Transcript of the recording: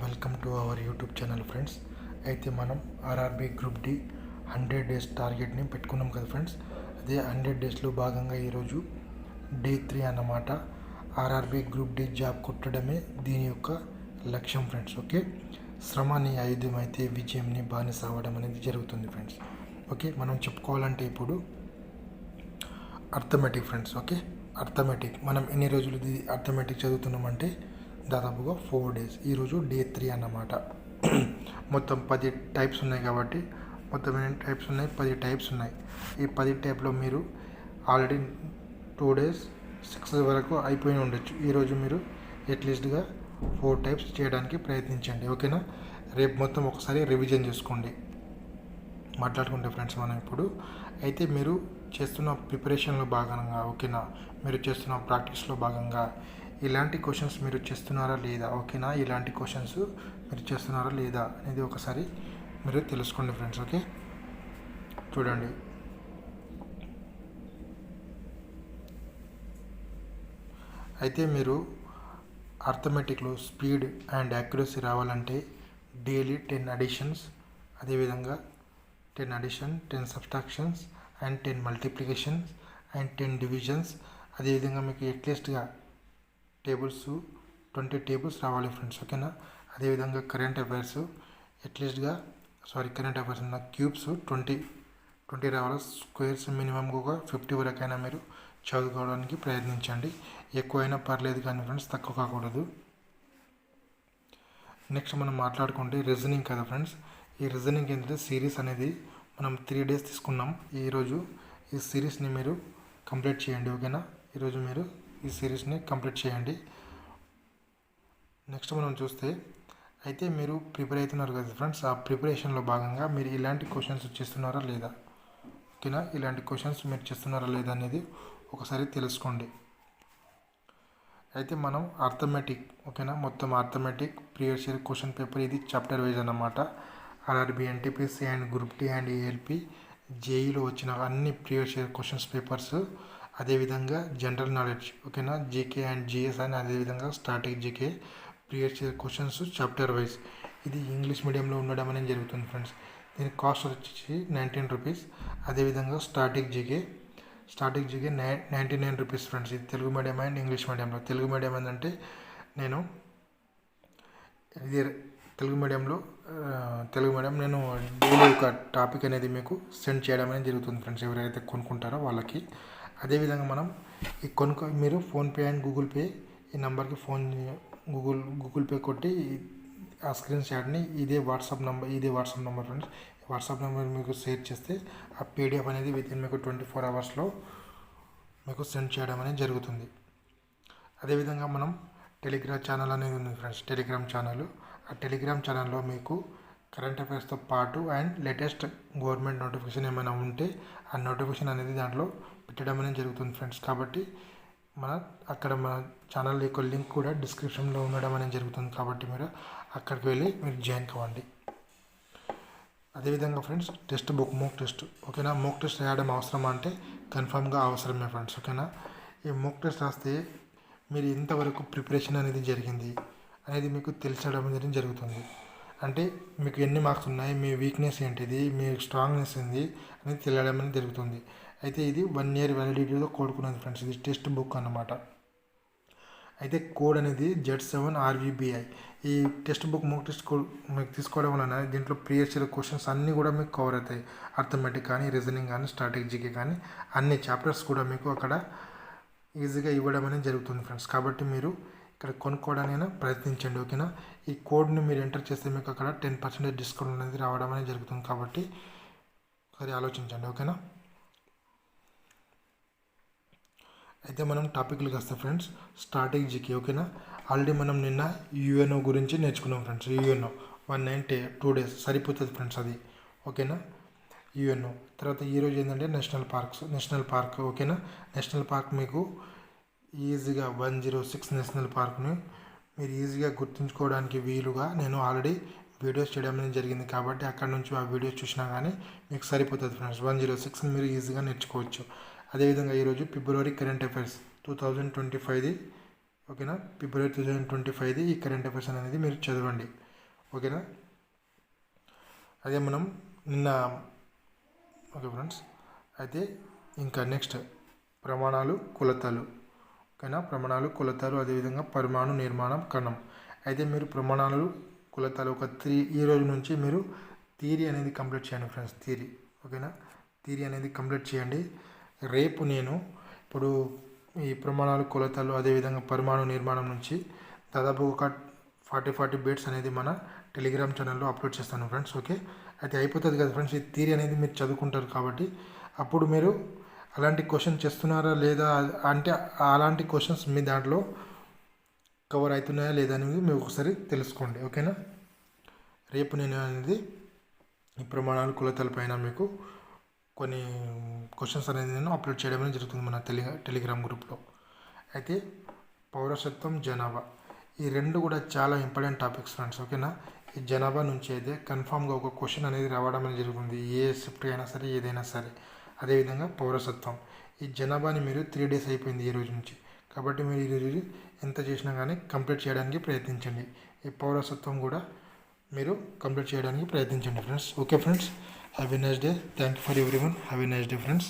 Welcome to our YouTube channel friends. అయితే మనం RRB group D 100 days టార్గెట్ని పెట్టుకున్నాం కదా ఫ్రెండ్స్. అదే 100 డేస్లో భాగంగా ఈరోజు డే 3 అన్నమాట. ఆర్ఆర్బీ గ్రూప్ డి జాబ్ కొట్టడమే దీని యొక్క లక్ష్యం ఫ్రెండ్స్. ఓకే, శ్రమని ఆయుధం అయితే విజయంని బానిస అవ్వడం అనేది జరుగుతుంది ఫ్రెండ్స్. ఓకే, మనం చెప్పుకోవాలంటే ఇప్పుడు అర్థమెటిక్ ఫ్రెండ్స్. ఓకే, అర్థమెటిక్ మనం ఎన్ని రోజులు అర్థమెటిక్ చదువుతున్నామంటే దాదాపుగా 4 డేస్. ఈరోజు డే 3 అన్నమాట. మొత్తం 10 టైప్స్ ఉన్నాయి కాబట్టి మొత్తం ఎన్ని టైప్స్ ఉన్నాయి? 10 టైప్స్ ఉన్నాయి. ఈ 10 టైప్లో మీరు ఆల్రెడీ 2 డేస్ 6 వరకు అయిపోయి ఉండొచ్చు. ఈరోజు మీరు అట్లీస్ట్గా 4 టైప్స్ చేయడానికి ప్రయత్నించండి. ఓకేనా? రేపు మొత్తం ఒకసారి రివిజన్ చేసుకోండి. మాట్లాడుకుంటే ఫ్రెండ్స్ మనం ఇప్పుడు అయితే మీరు చేస్తున్న ప్రిపరేషన్లో భాగంగా, ఓకేనా, మీరు చేస్తున్న ప్రాక్టీస్లో భాగంగా ఇలాంటి క్వశ్చన్స్ మీరు చేస్తున్నారా లేదా, ఓకేనా, ఇలాంటి క్వశ్చన్స్ మీరు చేస్తున్నారా లేదా అనేది ఒకసారి మీరు తెలుసుకోండి ఫ్రెండ్స్. ఓకే, చూడండి. అయితే మీరు అర్థమెటిక్లో స్పీడ్ అండ్ యాక్యురసీ రావాలంటే డైలీ 10 అడిషన్స్, అదేవిధంగా 10 addition, 10 subtractions and 10 multiplications and 10 divisions, అదేవిధంగా మీకు అట్లీస్ట్గా టేబుల్స్ 20 టేబుల్స్ రావాలి ఫ్రెండ్స్. ఓకేనా? అదేవిధంగా కరెంట్ అఫైర్స్ ఉన్న క్యూబ్స్ 20 రావాలి. స్క్వేర్స్ మినిమంగా ఒక 50 వరకైనా మీరు చదువుకోవడానికి ప్రయత్నించండి. ఎక్కువైనా పర్లేదు కానీ ఫ్రెండ్స్, తక్కువ కాకూడదు. నెక్స్ట్ మనం మాట్లాడుకుంటే రీజనింగ్ కదా ఫ్రెండ్స్. ఈ రీజనింగ్ ఏంటంటే సిరీస్ అనేది మనం 3 డేస్ తీసుకున్నాం. ఈరోజు ఈ సిరీస్ని మీరు కంప్లీట్ చేయండి. ఓకేనా? ఈరోజు మీరు ఈ సిరీస్ని కంప్లీట్ చేయండి. నెక్స్ట్ మనం చూస్తే అయితే మీరు ప్రిపేర్ అవుతున్నారు కదా ఫ్రెండ్స్. ఆ ప్రిపరేషన్లో భాగంగా మీరు ఇలాంటి క్వశ్చన్స్ చేస్తున్నారా లేదా, ఓకేనా, ఇలాంటి క్వశ్చన్స్ మీరు చేస్తున్నారా లేదా అనేది ఒకసారి తెలుసుకోండి. అయితే మనం అర్థమెటిక్, ఓకేనా, మొత్తం arithmetic previous year question paper ఇది చాప్టర్ వైజ్ అన్నమాట. RRB, NTPC and group D and ALP, జేఈలో వచ్చిన అన్ని ప్రీవియస్ ఇయర్ క్వశ్చన్స్ పేపర్స్, అదేవిధంగా జనరల్ నాలెడ్జ్, ఓకేనా, జీకే అండ్ జిఎస్ అని, అదేవిధంగా static GK previous year questions chapter wise. ఇది ఇంగ్లీష్ మీడియంలో ఉండడం అనేది జరుగుతుంది ఫ్రెండ్స్. దీని కాస్ట్ వచ్చి 19 రూపీస్. అదేవిధంగా స్టాటిక్ జీకే 99 రూపీస్ ఫ్రెండ్స్. ఇది తెలుగు మీడియం అండ్ ఇంగ్లీష్ మీడియంలో. తెలుగు మీడియం ఏంటంటే నేను నేను డైలీ ఒక టాపిక్ అనేది మీకు సెండ్ చేయడం అనేది జరుగుతుంది ఫ్రెండ్స్, ఎవరైతే కొనుక్కుంటారో వాళ్ళకి. అదేవిధంగా మనం మీరు ఫోన్పే అండ్ గూగుల్ పే ఈ నెంబర్కి గూగుల్ పే కొట్టి ఆ స్క్రీన్ షాట్ని ఇదే WhatsApp number friends. WhatsApp number మీకు షేర్ చేస్తే ఆ పీడిఎఫ్ అనేది వితిన్ మీకు 24 అవర్స్లో మీకు సెండ్ చేయడం అనేది జరుగుతుంది. అదేవిధంగా మనం టెలిగ్రామ్ ఛానల్ అనేది ఉంది ఫ్రెండ్స్. టెలిగ్రామ్ ఛానల్లో మీకు కరెంట్ అఫైర్స్తో పాటు అండ్ లేటెస్ట్ గవర్నమెంట్ నోటిఫికేషన్ ఏమైనా ఉంటే ఆ నోటిఫికేషన్ అనేది దాంట్లో పెట్టడం అనేది జరుగుతుంది ఫ్రెండ్స్. కాబట్టి మన ఛానల్ యొక్క లింక్ కూడా డిస్క్రిప్షన్లో ఉండడం అనేది జరుగుతుంది. కాబట్టి మీరు అక్కడికి వెళ్ళి మీరు జాయిన్ కావండి. అదేవిధంగా friends text book mock test, ఓకేనా, మోక్ టెస్ట్ రాయడం అవసరమా అంటే కన్ఫామ్గా అవసరమే ఫ్రెండ్స్. ఓకేనా? ఈ మోక్ టెస్ట్ రాస్తే మీరు ఎంతవరకు ప్రిపరేషన్ అనేది జరిగింది అనేది మీకు తెలిసడం అనేది జరుగుతుంది. అంటే మీకు ఎన్ని మార్క్స్ ఉన్నాయి, మీ వీక్నెస్ ఏంటిది, మీ స్ట్రాంగ్నెస్ ఏంది అనేది తెలియడం అనేది జరుగుతుంది. అయితే ఇది 1 year వ్యాలిడిటీతో కూడుకున్నది ఫ్రెండ్స్. ఇది టెక్స్ట్ బుక్ అన్నమాట. అయితే కోడ్ అనేది Z7RVBI. ఈ టెక్స్ట్ బుక్ మోక్ టెస్ట్ మీకు తీసుకోవడం వలన దీంట్లో ప్రీవియస్ ఇయర్ క్వశ్చన్స్ అన్నీ కూడా మీకు కవర్ అవుతాయి. అర్థమెటిక్ కానీ, రీజనింగ్ కానీ, స్ట్రాటజీకి కానీ అన్ని చాప్టర్స్ కూడా మీకు అక్కడ ఈజీగా ఇవ్వడం అనేది జరుగుతుంది ఫ్రెండ్స్. కాబట్టి మీరు ఇక్కడ కొనుక్కోవడానికైనా ప్రయత్నించండి. ఓకేనా? ఈ కోడ్ని మీరు ఎంటర్ చేస్తే మీకు అక్కడ 10% డిస్కౌంట్ అనేది రావడం అనేది జరుగుతుంది. కాబట్టి ఒకసారి ఆలోచించండి. ఓకేనా? అయితే మనం టాపిక్లకు వస్తే ఫ్రెండ్స్ స్టాటిక్ జీకే, ఓకేనా. ఆల్రెడీ మనం నిన్న యుఎన్ఓ గురించి నేర్చుకున్నాం ఫ్రెండ్స్. యుఎన్ఓ 192 days సరిపోతుంది ఫ్రెండ్స్ అది, ఓకేనా. యుఎన్ఓ తర్వాత ఈరోజు ఏంటంటే నేషనల్ పార్క్, ఓకేనా. నేషనల్ పార్క్ మీకు ఈజీగా 106 నేషనల్ పార్క్ని మీరు ఈజీగా గుర్తుంచుకోవడానికి వీలుగా నేను ఆల్రెడీ వీడియోస్ చేయడం అనేది జరిగింది. కాబట్టి అక్కడ నుంచి ఆ వీడియోస్ చూసినా కానీ మీకు సరిపోతుంది ఫ్రెండ్స్. 106 మీరు ఈజీగా నేర్చుకోవచ్చు. అదేవిధంగా ఈరోజు ఫిబ్రవరి కరెంట్ అఫైర్స్ 2025ది, ఓకేనా, ఫిబ్రవరి 2025ది ఈ కరెంట్ అఫైర్స్ అనేది మీరు చదవండి. ఓకేనా. అదే మనం నిన్న ఓకే ఫ్రెండ్స్. అయితే ఇంకా నెక్స్ట్ ప్రమాణాలు కొలతలు. ఓకేనా, ప్రమాణాలు కొలతలు అదేవిధంగా పరిమాణు నిర్మాణం కణం. అయితే మీరు ప్రమాణాలు కొలతలు ఒక ఈ రోజు నుంచి మీరు థియరీ అనేది కంప్లీట్ చేయండి ఫ్రెండ్స్. థియరీ ఓకేనా, థియరీ అనేది కంప్లీట్ చేయండి. రేపు నేను ఇప్పుడు ఈ ప్రమాణాలు కొలతలు అదేవిధంగా పరిమాణు నిర్మాణం నుంచి దాదాపు ఒక 40 బిట్స్ అనేది మన టెలిగ్రామ్ ఛానల్లో అప్లోడ్ చేస్తాను ఫ్రెండ్స్. ఓకే, అయితే అయిపోతుంది కదా ఫ్రెండ్స్. ఈ థియరీ అనేది మీరు చదువుకుంటారు కాబట్టి అప్పుడు మీరు అలాంటి క్వశ్చన్ చేస్తున్నారా లేదా అంటే అలాంటి క్వశ్చన్స్ మీ దాంట్లో కవర్ అవుతున్నాయా లేదా అనేది మీరు ఒకసారి తెలుసుకోండి. ఓకేనా, రేపు నేను అనేది ఈ ప్రమాణాలు కొలతల పైన మీకు కొన్ని క్వశ్చన్స్ అనేది నేను అప్లోడ్ చేయడం అనేది జరుగుతుంది మన టెలిగ్రామ్ గ్రూప్లో. అయితే పౌరసత్వం, జనాభా, ఈ రెండు కూడా చాలా ఇంపార్టెంట్ టాపిక్స్ ఫ్రెండ్స్. ఓకేనా, ఈ జనాభా నుంచి అయితే కన్ఫామ్గా ఒక క్వశ్చన్ అనేది రావడం అనేది జరుగుతుంది, ఏ షిఫ్ట్ అయినా సరే ఏదైనా సరే. అదేవిధంగా పౌరసత్వం, ఈ జనాభాని మీరు 3 డేస్ అయిపోయింది ఈ రోజు నుంచి, కాబట్టి మీరు ఈరోజు ఎంత చేసినా కానీ కంప్లీట్ చేయడానికి ప్రయత్నించండి. ఈ పౌరసత్వం కూడా మీరు కంప్లీట్ చేయడానికి ప్రయత్నించండి friends. Okay friends, have a nice day. Thank you for everyone. Have a nice day friends.